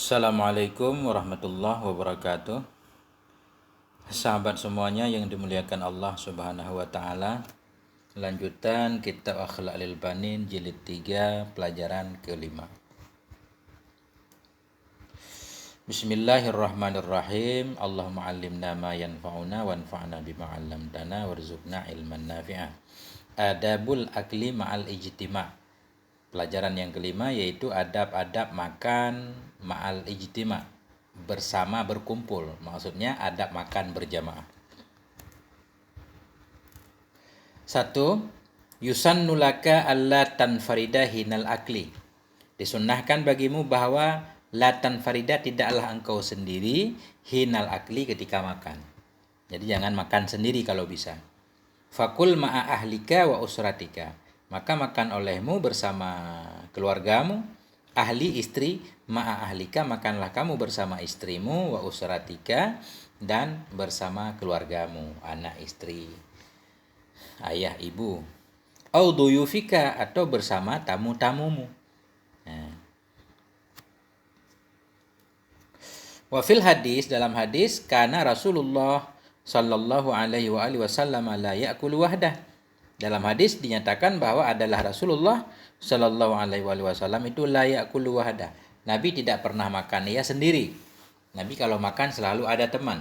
Assalamualaikum warahmatullahi wabarakatuh. Sahabat semuanya yang dimuliakan Allah Subhanahu wa taala. Lanjutan kitab Akhlaqul Banin jilid 3 pelajaran kelima. Bismillahirrahmanirrahim. Allahumma 'allimna ma yanfa'una wanfa'na bima 'allamtana warzuqna ilman nafi'ah. Adabul akli ma'al ijtima'. Pelajaran yang kelima yaitu adab-adab makan ma'al ijtima', bersama berkumpul. Maksudnya adab makan berjamaah. 1. Yusannu laka alla tanfarida hinal akli. Disunnahkan bagimu bahwa la tanfarida tidaklah engkau sendiri hinal akli ketika makan. Jadi jangan makan sendiri kalau bisa. Fakul ma'a ahlika wa usratika. Maka makan olehmu bersama keluargamu, ahli istri, ma'a ahlika makanlah kamu bersama istrimu, wa usratika dan bersama keluargamu, anak istri, ayah ibu. Au duyufika atau bersama tamu-tamumu. Nah. Wa fil hadis, dalam hadis, kana Rasulullah sallallahu alaihi wa alihi wasallam la ya'kulu wahdah. Dalam hadis dinyatakan bahwa adalah Rasulullah sallallahu alaihi wasallam itu la ya'kulu wahdah. Nabi tidak pernah makan ia sendiri. Nabi kalau makan selalu ada teman.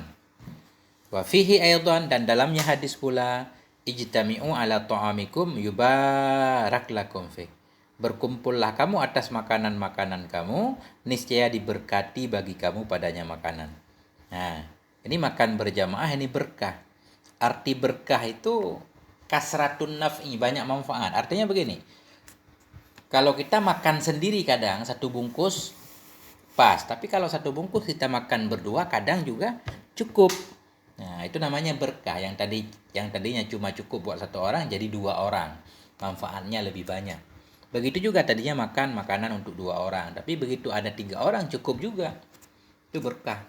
Wa fihi aidan, dan dalamnya hadis pula, ijtami'u ala ta'amikum yubarak lakum fi. Berkumpullah kamu atas makanan-makanan kamu, niscaya diberkati bagi kamu padanya makanan. Nah, ini makan berjamaah, ini berkah. Arti berkah itu kasratun naf'i, banyak manfaat. Artinya begini, kalau kita makan sendiri kadang satu bungkus pas, tapi kalau satu bungkus kita makan berdua kadang juga cukup. Nah, itu namanya berkah. Yang tadinya cuma cukup buat satu orang jadi 2 orang. Manfaatnya lebih banyak. Begitu juga tadinya makan makanan untuk 2 orang, tapi begitu ada 3 orang cukup juga. Itu berkah.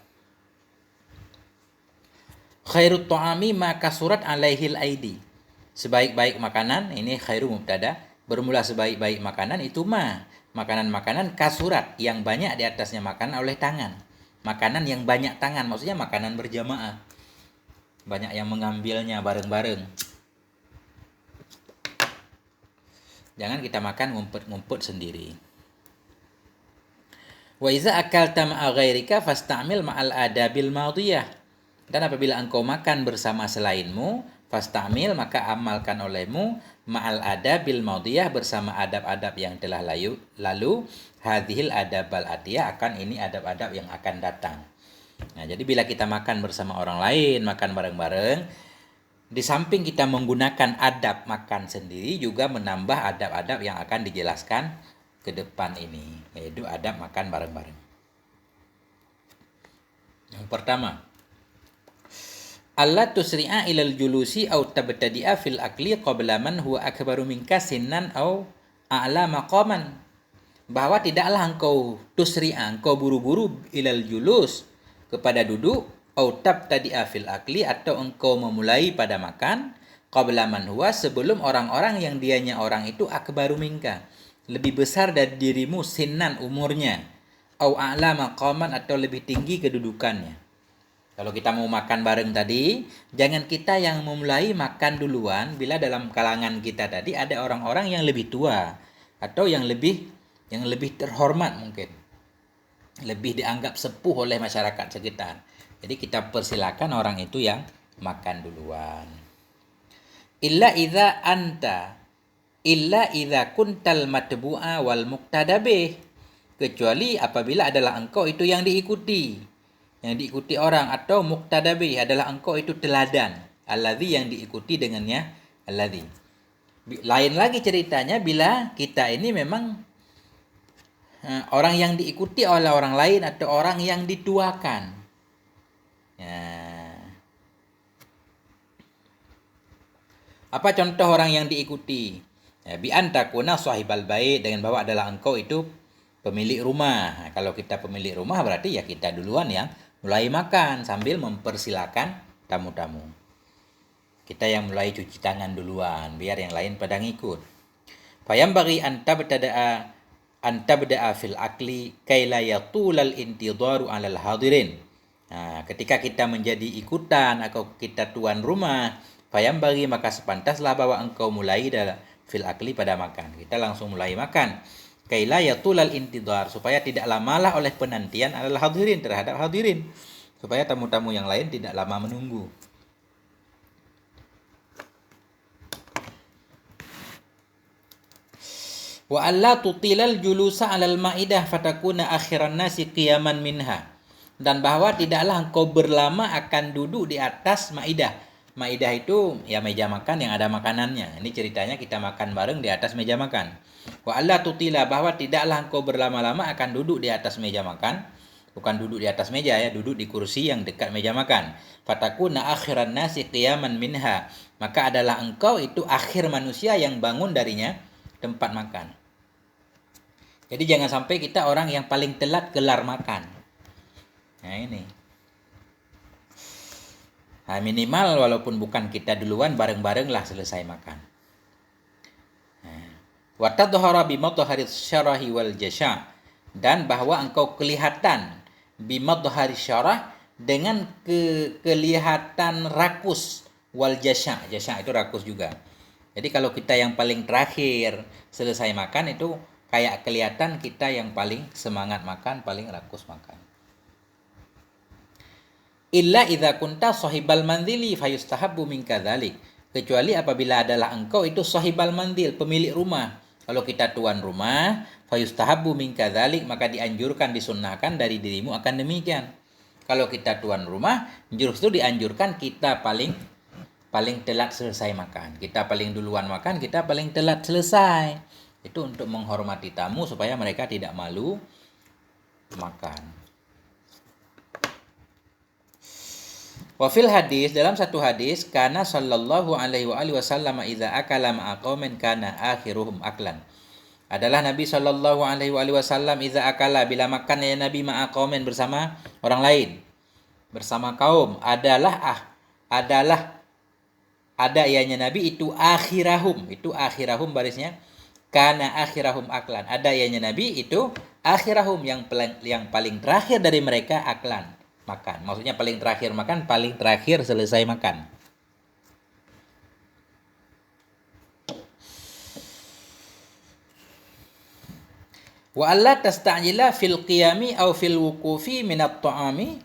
Khairut ta'ami ma kasurat alaihil aidi. Sebaik-baik makanan, ini khairu mubtada, bermula sebaik-baik makanan itu makanan-makanan kasurat, yang banyak di atasnya makanan oleh tangan. Makanan yang banyak tangan, maksudnya makanan berjamaah. Banyak yang mengambilnya bareng-bareng. Jangan kita makan ngumpet-ngumpet sendiri. Wa iza akalta ma'a ghairika fastamil ma'al adabil madiyah. Dan apabila engkau makan bersama selainmu, fastamil maka amalkan olehmu ma'al adabil madiyah, bersama adab-adab yang telah lalu hadhil adabal atiyah, akan ini adab-adab yang akan datang. Nah, jadi bila kita makan bersama orang lain, makan bareng-bareng, di samping kita menggunakan adab makan sendiri, juga menambah adab-adab yang akan dijelaskan ke depan ini, yaitu adab makan bareng-bareng. Yang pertama, alla tusri'a ilal julusi au tabtadi'a fil akli qabla man huwa akbaru minka sinnan au a'la maqaman. Bahwa tidaklah engkau tusri'a, engkau buru-buru ilal julus, kepada duduk, au tabtadi'a fil akli, atau engkau memulai pada makan, qabla man huwa, sebelum orang-orang yang dianya orang itu akbaru minka, lebih besar dari dirimu, sinnan umurnya, au a'la maqaman, atau lebih tinggi kedudukannya. Kalau kita mau makan bareng tadi, jangan kita yang memulai makan duluan bila dalam kalangan kita tadi ada orang-orang yang lebih tua atau yang lebih terhormat, mungkin lebih dianggap sepuh oleh masyarakat sekitar. Jadi kita persilakan orang itu yang makan duluan. Illa idza kuntal matbu'a wal muqtadabih. Kecuali apabila adalah engkau itu yang diikuti orang, atau muqtadabi adalah engkau itu teladan, alladzi yang diikuti dengannya alladzi. Lain lagi ceritanya bila kita ini memang orang yang diikuti oleh orang lain atau orang yang dituakan. Ya. Apa contoh orang yang diikuti? Ya, bi antakuna sahibal bait, dengan bahwa adalah engkau itu pemilik rumah. Nah, kalau kita pemilik rumah berarti ya kita duluan yang mulai makan sambil mempersilakan tamu-tamu. Kita yang mulai cuci tangan duluan, biar yang lain pada ngikut. Fayam bagi anta bertada'a antabda'a fil akli kaila yatulal intidharu 'alal hadirin. Nah, ketika kita menjadi ikutan atau kita tuan rumah, fayam bagi maka sepantaslah bahwa engkau mulai dalam fil akli pada makan. Kita langsung mulai makan. Kaila yatulal intidhar, supaya tidak lamalah oleh penantian 'alal hadirin terhadap hadirin. Supaya tamu-tamu yang lain tidak lama menunggu. Wa alla tutilal julusa 'alal ma'idah fatakuna akhiran nasi qiyaman minha. Dan bahwa tidaklah engkau berlama akan duduk di atas maidah. Maidah itu ya meja makan yang ada makanannya. Ini ceritanya kita makan bareng di atas meja makan. Wa alla tutila, bahwa tidaklah engkau berlama-lama akan duduk di atas meja makan. Bukan duduk di atas meja ya, duduk di kursi yang dekat meja makan. Fatakuna akhiran nasi qiyaman minha. Maka adalah engkau itu akhir manusia yang bangun darinya tempat makan. Jadi jangan sampai kita orang yang paling telat kelar makan. Nah ini. Nah, minimal walaupun bukan kita duluan, bareng-bareng lah selesai makan. Wa tadhhara bi madharis syarahi wal jasha, dan bahwa engkau kelihatan bi madharis syarah dengan kelihatan rakus, wal jasha. Jasha itu rakus juga. Jadi kalau kita yang paling terakhir selesai makan itu kayak kelihatan kita yang paling semangat makan, paling rakus makan. Illa idza kunta sahibal manzili fayustahabbu minka dzalik. Kecuali apabila adalah engkau itu sahibal manzil, pemilik rumah. Kalau kita tuan rumah, fayustahabbu minka dzalik, maka dianjurkan, disunnahkan dari dirimu akan demikian. Kalau kita tuan rumah, justru dianjurkan kita paling telat selesai makan. Kita paling duluan makan, kita paling telat selesai. Itu untuk menghormati tamu supaya mereka tidak malu makan. Wa fil hadis, dalam satu hadis, kana sallallahu alaihi wasallam idza akala ma'a qaumin kana akhiruhum aklan. Adalah Nabi sallallahu alaihi wasallam idza akala, bila makan ya Nabi ma'a qaumin, bersama orang lain, bersama kaum, adalah ada ianya Nabi itu akhirahum barisnya kana akhirahum aklan. Ada ianya Nabi itu akhirahum yang paling terakhir dari mereka aklan, makan. Maksudnya paling terakhir makan, paling terakhir selesai makan. Wa alla tasta'jila fil qiyami aw fil wuqufi min at-ta'ami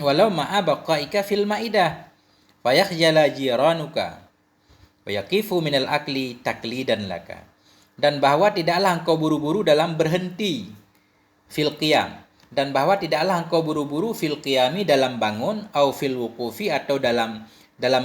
walau ma'a baqaika fil ma'idah fayakhjala jiranuka wa yaqifu minal akli taklidan laka. Dan bahwa tidaklah engkau buru-buru dalam berhenti fil qiyam, dan bahwa tidaklah engkau buru-buru fil qiyami dalam bangun, au fil wuqufi atau dalam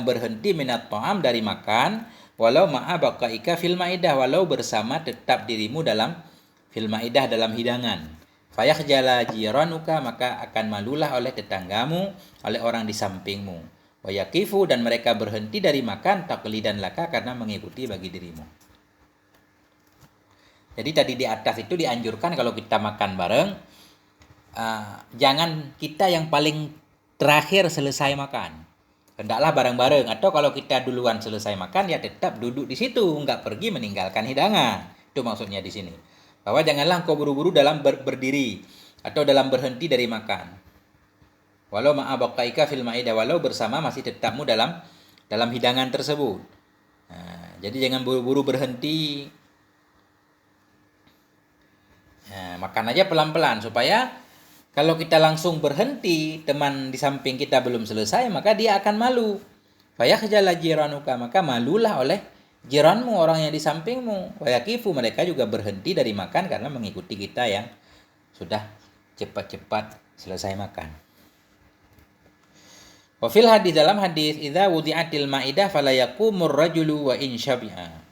berhenti minat ta'am dari makan, walau ma'a baqaika fil maidah, walau bersama tetap dirimu dalam fil maidah, dalam hidangan. Fayakhjala jiranuka, maka akan malulah oleh tetanggamu, oleh orang di sampingmu. Wa yaqifu, dan mereka berhenti dari makan taqlidan laka, karena mengikuti bagi dirimu. Jadi tadi di atas itu dianjurkan kalau kita makan bareng, jangan kita yang paling terakhir selesai makan. Hendaklah bareng-bareng. Atau kalau kita duluan selesai makan, ya tetap duduk di situ, nggak pergi meninggalkan hidangan. Itu maksudnya di sini. Bahwa janganlah engkau buru-buru dalam berdiri atau dalam berhenti dari makan. Walau ma'abaqaika fil ma'idah, walau bersama masih tetapmu dalam hidangan tersebut. Nah, jadi jangan buru-buru berhenti. Nah, makan aja pelan-pelan supaya kalau kita langsung berhenti, teman di samping kita belum selesai, maka dia akan malu. Fayakhjala jiranuka, maka malulah oleh jiranmu, orang yang di sampingmu. Wayakifu, mereka juga berhenti dari makan karena mengikuti kita yang sudah cepat-cepat selesai makan. Wa fil hadis, dalam hadis, idza wudi'atil ma'idah fala yaqumur rajulu wa in syabi'a.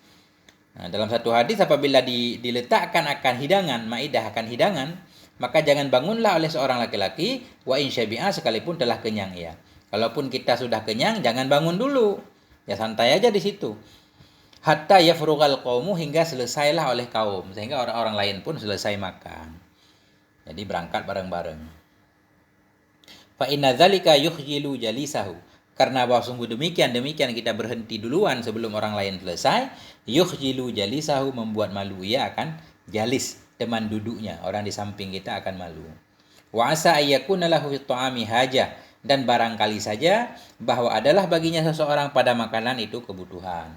Nah, dalam satu hadis, apabila diletakkan akan hidangan, maidah akan hidangan, maka jangan bangunlah oleh seorang laki-laki, wa in syabi'a, sekalipun telah kenyang ia. Kalaupun kita sudah kenyang, jangan bangun dulu. Ya santai aja di situ. Hatta yafrughal qaumu, hingga selesailah oleh kaum, sehingga orang-orang lain pun selesai makan. Jadi berangkat bareng-bareng. Fa inna dzalika yukhjilu jalisahu. Karena bahwa sungguh demikian kita berhenti duluan sebelum orang lain selesai, yukhjilu jalisahu, membuat malu ia akan jalis, teman duduknya, orang di samping kita akan malu. Wa asa ayyakuna lahu fi ta'ami hajah, dan barangkali saja bahwa adalah baginya seseorang pada makanan itu kebutuhan.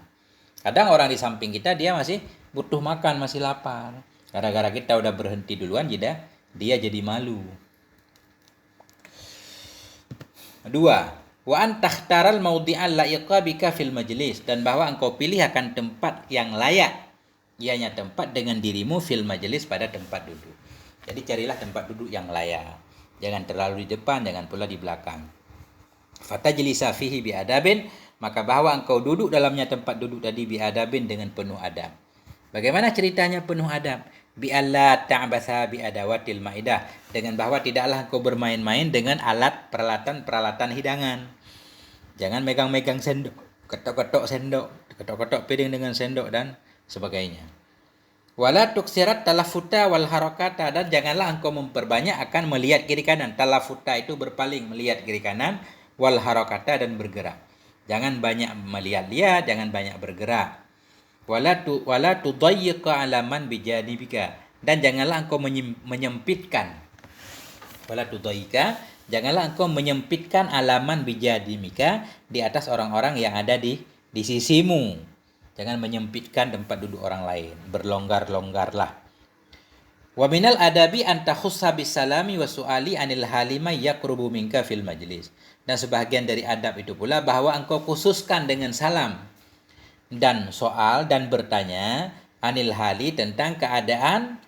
Kadang orang di samping kita dia masih butuh makan, masih lapar. Gara-gara kita udah berhenti duluan, dia jadi malu. 2. Wa an takhtaral mawdi'al la'iqa bika fil majlis, dan bahwa engkau pilih akan tempat yang layak, ianya tempat dengan dirimu fil majlis, pada tempat duduk. Jadi carilah tempat duduk yang layak. Jangan terlalu di depan, jangan pula di belakang. Fatajlisa fihi biadabin, maka bahwa engkau duduk dalamnya tempat duduk tadi biadabin, dengan penuh adab. Bagaimana ceritanya penuh adab? Bi alla ta'batha bi adawatil maidah, dengan bahwa tidaklah engkau bermain-main dengan alat peralatan hidangan. Jangan megang-megang sendok, ketok-ketok sendok, ketok-ketok piring dengan sendok dan sebagainya. Wala tuksirat talafuta wal harakata, dan janganlah engkau memperbanyak akan melihat kiri kanan. Talafuta itu berpaling, melihat kiri kanan, wal harakata, dan bergerak. Jangan banyak melihat-lihat, jangan banyak bergerak. Wala tudayyiqa alaman bijanibika, dan janganlah engkau menyempitkan. Wala tudayyiqa, janganlah engkau menyempitkan alaman bijanibika, di atas orang-orang yang ada di sisimu. Jangan menyempitkan tempat duduk orang lain, berlonggar-longgarlah. Wa minal adabi an takhussa bisalami wa su'ali anil halima yaqrubu minka fil majlis. Dan sebahagian dari adab itu pula bahwa engkau khususkan dengan salam dan soal dan bertanya anil hali, tentang keadaan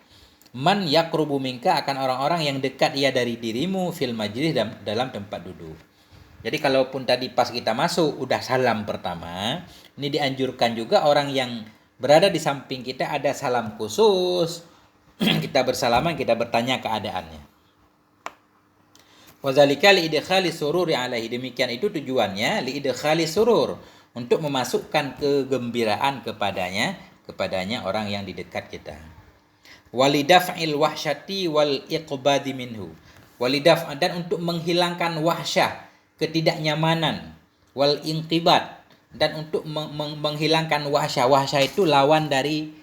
man yaqrubu minka, akan orang-orang yang dekat ia dari dirimu fil majlis, dalam tempat duduk. Jadi kalaupun tadi pas kita masuk udah salam pertama, ini dianjurkan juga orang yang berada di samping kita ada salam khusus. Kita bersalaman, kita bertanya keadaannya. Wazalika liidkhali sururi alaihi, demikian itu tujuannya liidkhali surur, untuk memasukkan kegembiraan kepadanya orang yang di dekat kita. Walidaf'il wahsyati wal iqbadi minhu. Walidaf', dan untuk menghilangkan wahsyah, ketidaknyamanan, wal inqibat, dan untuk menghilangkan wahsyah. Wahsyah itu lawan dari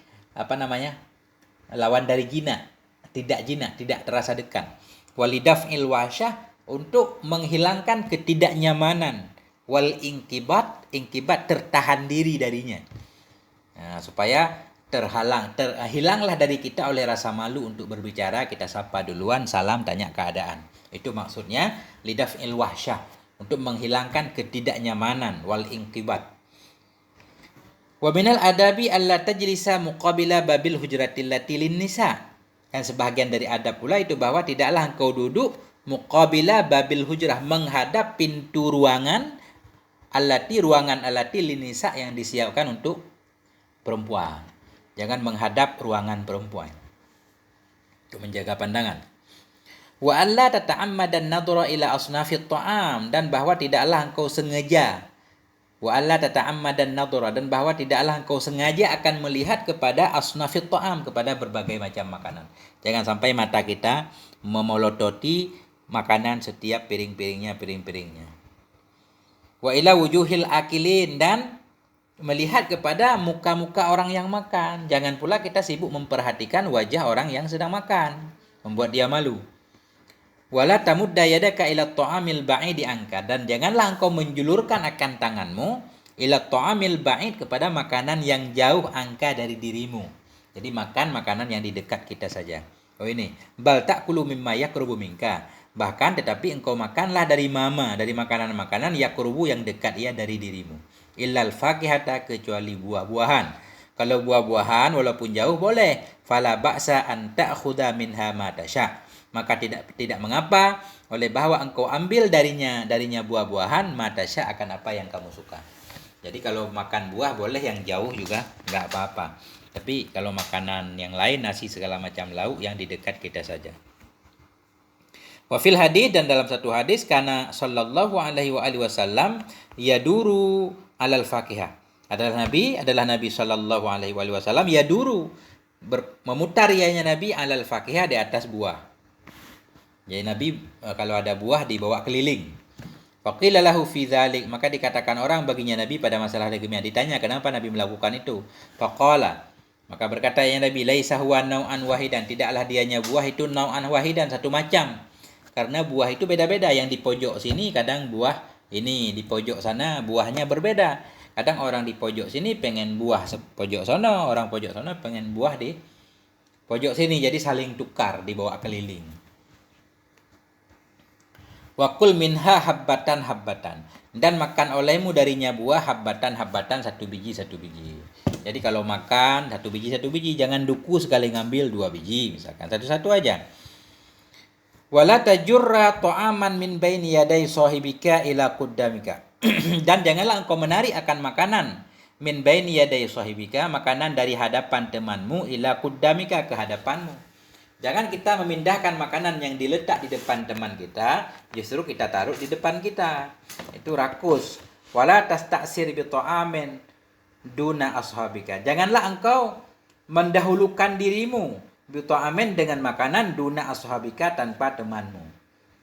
lawan dari jina, tidak terasa dekat. Walidaf'il wahsyah, untuk menghilangkan ketidaknyamanan, wal inqibat tertahan diri darinya. Nah, supaya hilanglah dari kita oleh rasa malu untuk berbicara, kita sapa duluan, salam, tanya keadaan. Itu maksudnya lidaf'il wahsyah, untuk menghilangkan ketidaknyamanan, wal inqibat. Wa minal adabi alla tajlisa muqabila babil hujratil lati lin nisa. Dan sebahagian dari adab pula itu bahwa tidaklah engkau duduk muqabila babil hujrah, menghadap pintu ruangan ruangan alati lin nisa, yang disiapkan untuk perempuan. Jangan menghadap ruangan perempuan, untuk menjaga pandangan. Wa alla tata'ammadan nadhara ila asnafit ta'am, dan bahwa tidaklah engkau sengaja. Wa alla tata'ammadan nadhara, dan bahwa tidaklah engkau sengaja akan melihat kepada asnafit ta'am, kepada berbagai macam makanan. Jangan sampai mata kita memolototi makanan setiap piring-piringnya. Wa ila wujuhil akilin, dan melihat kepada muka-muka orang yang makan. Jangan pula kita sibuk memperhatikan wajah orang yang sedang makan, membuat dia malu. Wala tamudda yadaka ila ta'amil ba'idi anka, dan janganlah engkau menjulurkan akan tanganmu ila ta'amil ba'id, kepada makanan yang jauh angka dari dirimu. Jadi makan makanan yang di dekat kita saja. Oh ini, bal ta'kulu mimma yaqrubu minka, bahkan tetapi engkau makanlah dari makanan-makanan yaqrubu, yang dekat ia dari dirimu. Illal fakihata, kecuali buah-buahan. Kalau buah-buahan walaupun jauh boleh, fala ba'sa an ta'khudha minha ma tasha', maka tidak mengapa oleh bahwa engkau ambil darinya buah-buahan, matasya, akan apa yang kamu suka. Jadi kalau makan buah boleh, yang jauh juga enggak apa-apa. Tapi kalau makanan yang lain, nasi segala macam lauk, yang di dekat kita saja. Wa fil hadis, dan dalam satu hadis, kana sallallahu alaihi wasallam yaduru alal fakihah. Adalah Nabi sallallahu alaihi wasallam yaduru, memutar ianya Nabi alal fakihah, di atas buah. Jadi Nabi kalau ada buah dibawa keliling. Faqila lahu fi dzalik, maka dikatakan orang baginya Nabi pada masalah demikian. Ditanya kenapa Nabi melakukan itu. Faqala, Maka berkata ya Nabi, laisa huwa nau'an wahidan, tidaklah dianya buah itu nau'an wahidan, satu macam. Karena buah itu beda-beda, yang di pojok sini kadang buah ini, di pojok sana buahnya berbeda. Kadang orang di pojok sini pengen buah pojok sana, orang pojok sana pengen buah di pojok sini, jadi saling tukar dibawa keliling. Wakul minha habbatan habbatan, dan makan olehmu darinya buah habbatan habbatan, satu biji satu biji. Jadi kalau makan satu biji, jangan duku sekali ngambil 2 biji, misalkan satu-satu aja. Wala tajurra ta'aman min baini yaday sahibika ila quddamika. Dan janganlah engkau menarik akan makanan min baini yaday sahibika, makanan dari hadapan temanmu, ila quddamika, ke hadapanmu. Jangan kita memindahkan makanan yang diletak di depan teman kita, justru kita taruh di depan kita. Itu rakus. Wala tastaksir bi ta'amin duna ashabika. Janganlah engkau mendahulukan dirimu bi ta'amin, dengan makanan, duna ashabika, tanpa temanmu.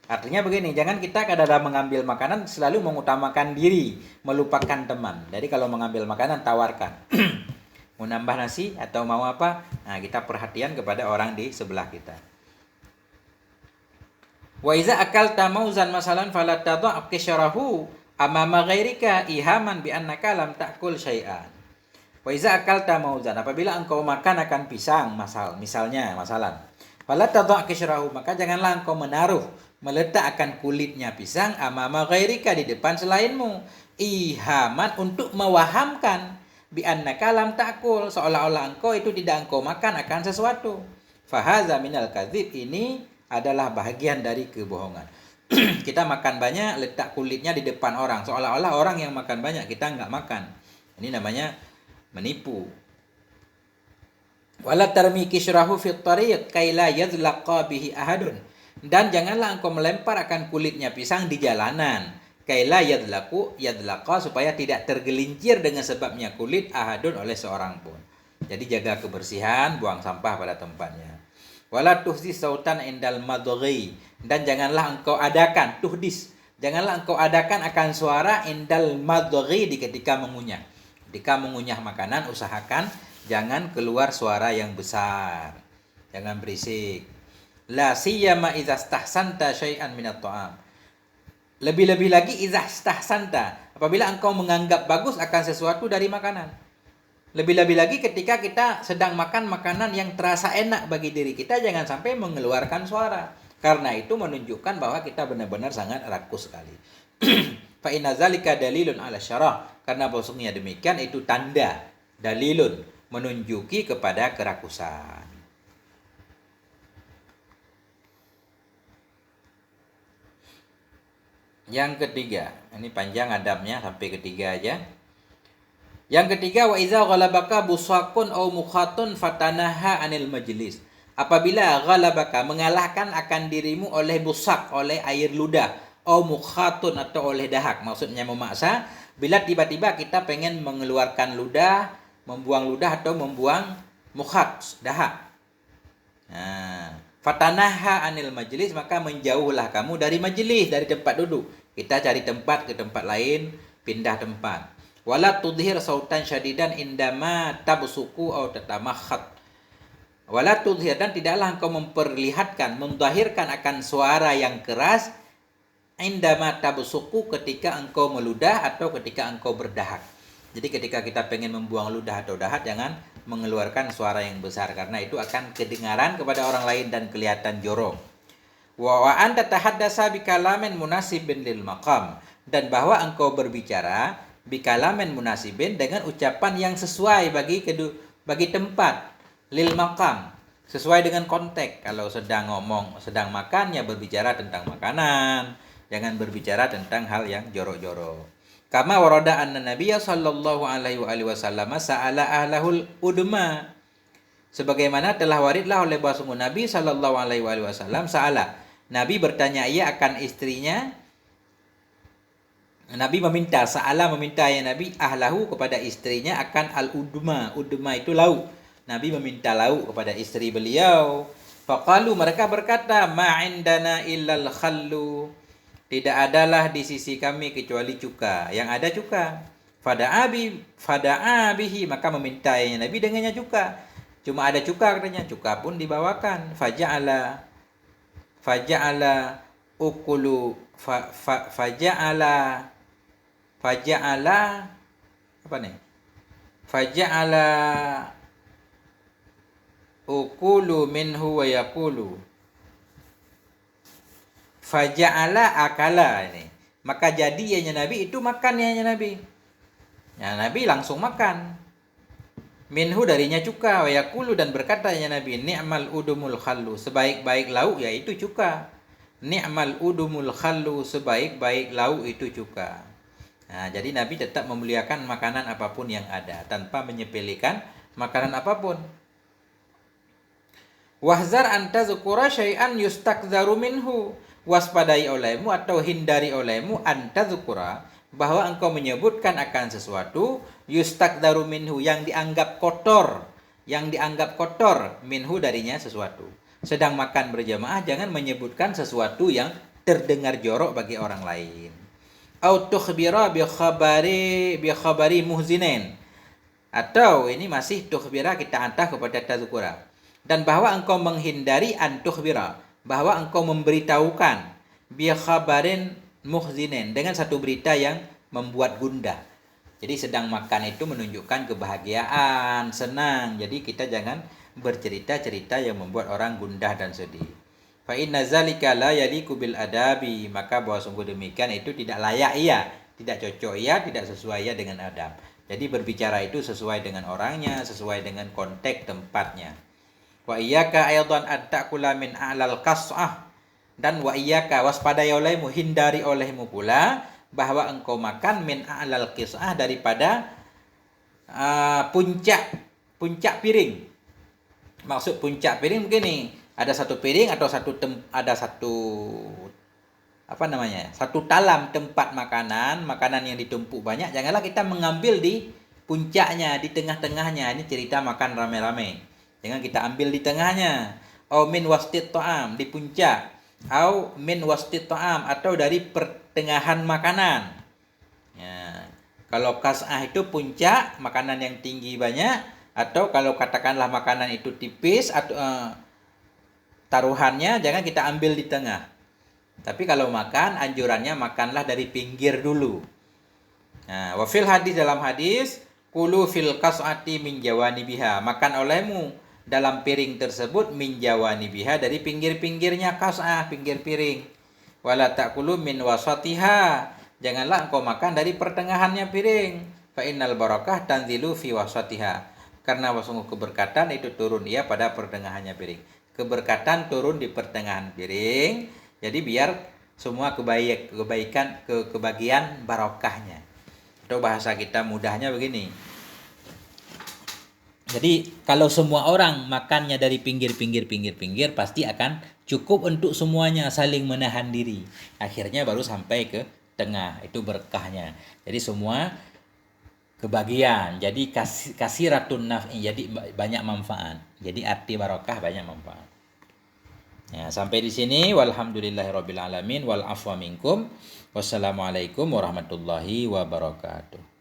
Artinya begini, jangan kita kadang mengambil makanan selalu mengutamakan diri, melupakan teman. Jadi kalau mengambil makanan, tawarkan. Mau nambah nasi atau mau apa? Nah, kita perhatian kepada orang di sebelah kita. Wa iza akalta mauzan masalan fala tadha' qishrahu amama ghairika ihaman bi annaka lam ta'kul syai'an. Wa iza akalta mauzan, apabila engkau makan akan pisang, misalnya fala tadha' qishrahu, maka janganlah engkau meletakkan kulitnya pisang, amama ghairika, di depan selainmu, ihaman, untuk mewahamkan, bi annaka lam ta'kul, seolah-olah engkau itu tidak engkau makan akan sesuatu. Fahaza minal kadzib, ini adalah bahagian dari kebohongan. Kita makan banyak, letak kulitnya di depan orang, seolah-olah orang yang makan banyak, kita enggak makan. Ini namanya menipu. Wala tarmi kishrahu fit tariq kai la yadlaqa bihi ahadun, dan janganlah engkau melempar akan kulitnya pisang di jalanan, kaila yadlaqa, supaya tidak tergelincir dengan sebabnya kulit ahadun, oleh seorang pun. Jadi jaga kebersihan, buang sampah pada tempatnya. Wala tuhdis sautan indal madghi, dan janganlah engkau adakan akan suara indal madghi, di ketika mengunyah. Ketika mengunyah makanan, usahakan jangan keluar suara yang besar, jangan berisik. La siyama idza stahsanta syai'an minat ta'am, lebih-lebih lagi idza stahsanta, apabila engkau menganggap bagus akan sesuatu dari makanan. Lebih-lebih lagi ketika kita sedang makan makanan yang terasa enak bagi diri kita, jangan sampai mengeluarkan suara. Karena itu menunjukkan bahwa kita benar-benar sangat rakus sekali. Fa inna zalika dalilun ala syarah, karena bahwasanya demikian itu tanda, dalilun, menunjuki kepada kerakusan. Yang ketiga, ini panjang adabnya, sampai ketiga aja. Yang ketiga, wa idza ghalabaka busaqun aw mukhatun fatanaha anil majlis. Apabila ghalabaka, mengalahkan akan dirimu, oleh busak, oleh air ludah, aw mukhatun, atau oleh dahak, maksudnya memaksa. Bila tiba-tiba kita pengen mengeluarkan ludah, membuang ludah, atau membuang mukhat, dahak. Nah, fatanaha anil majlis, maka menjauhlah kamu dari majlis, dari tempat duduk. Kita cari tempat ke tempat lain, pindah tempat. Wala tudhir sautan syadidan indama tabsuku atau tatamakhat. Wala tudhir, dan tidaklah engkau memperlihatkan, mendahirkan akan suara yang keras, indama tabsuku, ketika engkau meludah atau ketika engkau berdahak. Jadi ketika kita pengen membuang ludah atau dahak, jangan mengeluarkan suara yang besar, karena itu akan kedengaran kepada orang lain dan kelihatan jorok. Wa anta tahaddasa bikalamin munasibin lil maqam, dan bahwa engkau berbicara bikalamin munasibin, dengan ucapan yang sesuai bagi tempat, lil maqam, sesuai dengan konteks. Kalau sedang makan, ya berbicara tentang makanan, jangan berbicara tentang hal yang jorok-jorok. Kama warada anna Nabiyya sallallahu alaihi wasallam sa'ala ahlahul udma, sebagaimana telah waridlah oleh bahwasanya Nabi sallallahu alaihi wasallam, sa'ala, Nabi bertanya ia akan istrinya. Nabi meminta, sa'ala, meminta ya Nabi, ahlahu, kepada istrinya, akan al-udma. Udma itu lauk. Nabi meminta lauk kepada istri beliau. Faqalu, mereka berkata, ma'indana illal khallu, tidak adalah di sisi kami kecuali cuka, yang ada cuka. Fada'a bihi, maka meminta ya Nabi dengannya cuka. Cuma ada cuka katanya, cuka pun dibawakan. Faja'ala ukulu faja'ala apa nih? Faja'ala ukulu minhu wa yaqulu. Faja'ala akala ini. Maka jadi ya Nabi itu makan ya Nabi. Ya Nabi langsung makan. Minhu darinya cuka wa yaqulu dan berkata ya Nabi, ni'mal udumul khallu, sebaik-baik lauk yaitu cuka. Ni'mal udumul khallu, sebaik-baik lauk itu cuka. Nah, jadi Nabi tetap memuliakan makanan apapun yang ada tanpa menyepelekan makanan apapun. Wahzar anta zukura syai'an yustakdzaru minhu. Waspadai olehmu atau hindari olehmu anta zukura, bahwa engkau menyebutkan akan sesuatu yustakdzaru minhu, yang dianggap kotor, minhu darinya sesuatu. Sedang makan berjamaah jangan menyebutkan sesuatu yang terdengar jorok bagi orang lain. Au tukhbira bi khabari muhzinin, atau ini masih tukhbira kita hantar kepada tazkura, dan bahwa engkau menghindari antukhbira, bahwa engkau memberitahukan bi khabarin muhzinin, dengan satu berita yang membuat gundah. Jadi sedang makan itu menunjukkan kebahagiaan, senang. Jadi kita jangan bercerita-cerita yang membuat orang gundah dan sedih. Fa inna zalika la yaliqu bil adabi, maka bahwa sungguh demikian itu tidak layak ia, tidak cocok ia, tidak sesuai ia dengan adab. Jadi berbicara itu sesuai dengan orangnya, sesuai dengan konteks tempatnya. Wa iyyaka aidan at-ta'kula min a'lal qas'ah, dan wa iyyaka waspadai olehmu, hindari olehmu pula bahwa engkau makan min a'lal qis'ah, daripada puncak piring. Maksud puncak piring begini, ada satu piring atau satu talam tempat makanan yang ditumpuk banyak, janganlah kita mengambil di puncaknya, di tengah-tengahnya. Ini cerita makan rame-rame, jangan kita ambil di tengahnya. Au min wastit ta'am, di puncak. Au min wastit ta'am, atau dari pertengahan makanan. Ya, kalau kas'ah itu puncak, makanan yang tinggi banyak, atau kalau katakanlah makanan itu tipis atau taruhannya jangan kita ambil di tengah. Tapi kalau makan, anjurannya makanlah dari pinggir dulu. Nah, wa fil hadis, dalam hadis, kulu fil qas'ati min jawanibiha, makan olehmu dalam piring tersebut min jawanibiha, dari pinggir-pinggirnya qas'ah, pinggir piring. Wala ta'kulu min wasatiha, janganlah engkau makan dari pertengahannya piring. Fa innal barakah tanzilu fi wasatiha, karena sungguh keberkatan itu turun ia pada pertengahannya piring. Keberkatan turun di pertengahan piring. Jadi biar semua kebagian barokahnya. Atau bahasa kita mudahnya begini. Jadi kalau semua orang makannya dari pinggir, pasti akan cukup untuk semuanya, saling menahan diri. Akhirnya baru sampai ke tengah, itu berkahnya. Jadi semua kebagian, jadi kasiratun naf'i, jadi banyak manfaat. Jadi arti barokah banyak manfaat. Ya, sampai di sini. Walhamdulillahirabbil alamin wal afwa minkum. Wassalamualaikum warahmatullahi wabarakatuh.